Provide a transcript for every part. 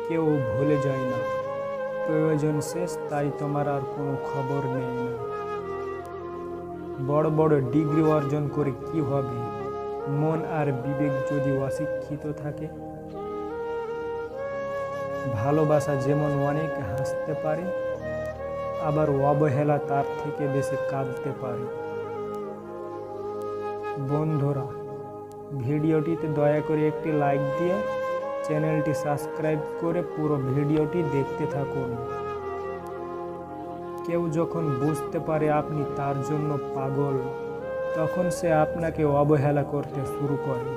কেউ ভুলে যায় না। প্রয়োজন শেষ, তাই তোমার আর কোনো খবর নেই না। বড় বড় ডিগ্রি অর্জন করে কি হবে, মন আর বিবেক যদি অশিক্ষিত থাকে? ভালোবাসা যেমন অনেক হাসতে পারে, আবার অবহেলা তার থেকে বেশি কাঁদতে পারে। বন্ধুরা, ভিডিওটিতে দয়া করে একটি লাইক দিয়ে চ্যানেলটি সাবস্ক্রাইব করে পুরো ভিডিওটি দেখতে থাকুন। কেউ যখন বুঝতে পারে আপনি তার জন্য পাগল, তখন সে আপনাকে অবহেলা করতে শুরু করে।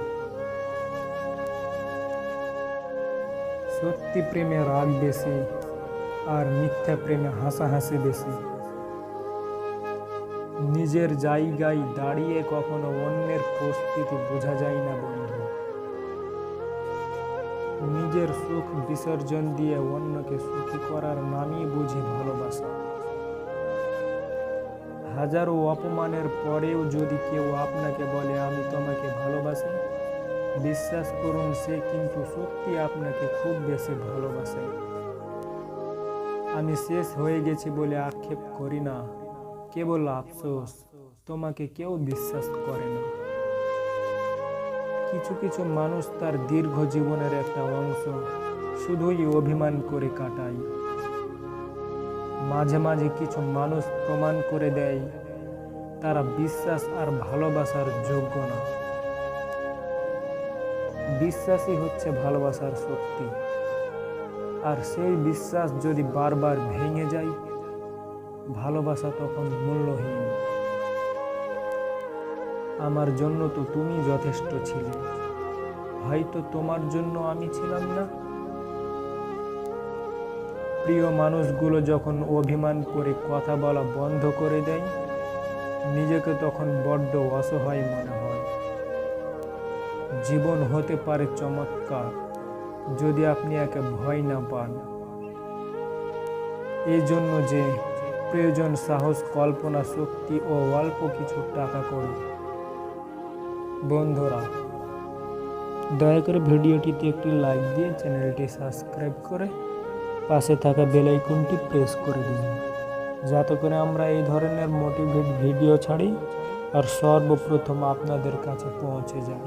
সত্যি প্রেমে রাগ বেশি, আর মিথ্যা প্রেমে হাসাহাসি বেশি। নিজের জায়গায় দাঁড়িয়ে কখনো অন্যের পরিস্থিতি বোঝা যায় না বন্ধু। নিজের সুখ বিসর্জন দিয়ে অন্যকে সুখী করার নামই বুঝি ভালোবাসা। হাজারো অপমানের পরেও যদি কেউ আপনাকে বলে আমি তোমাকে ভালোবাসি, বিশ্বাস করুন সে কিন্তু সত্যি আপনাকে খুব বেশি ভালোবাসে। আমি শেষ হয়ে গেছি বলে আক্ষেপ করি না, কেবল আফসোস তোমাকে কেউ বিশ্বাস করে না। কিছু কিছু মানুষ তার দীর্ঘ জীবনের একটা অংশ শুধুই অভিমান করে কাটায়। মাঝে মাঝে কিছু মানুষ প্রমাণ করে দেয় তারা বিশ্বাস আর ভালোবাসার যোগ্য না। বিশ্বাসই হচ্ছে ভালোবাসার শক্তি, আর সেই বিশ্বাস যদি বারবার ভেঙে যায়, ভালোবাসা তখন মূল্যহীন। আমার জন্য তো তুমি যথেষ্ট ছিলে, হয়তো তোমার জন্য আমি ছিলাম না। প্রিয় মানুষগুলো যখন অভিমান করে কথা বলা বন্ধ করে দেয়, নিজেকে তখন বড্ড অসহায় মনে হয়। জীবন হতে পারে চমৎকার যদি আপনি একে ভয় না পান। এই জন্য যে প্রয়োজন সাহস, কল্পনা শক্তি ও অল্প কিছু টাকা করে। বন্ধুরা, দয়া করে ভিডিওটিতে একটি লাইক দিয়ে চ্যানেলটি সাবস্ক্রাইব করে পাশে থাকা বেল আইকনটি প্রেস করে দিন, যাতে করে আমরা এই ধরনের মোটিভেট ভিডিও ছাড়ি আর সর্বপ্রথম আপনাদের কাছে পৌঁছে যায়।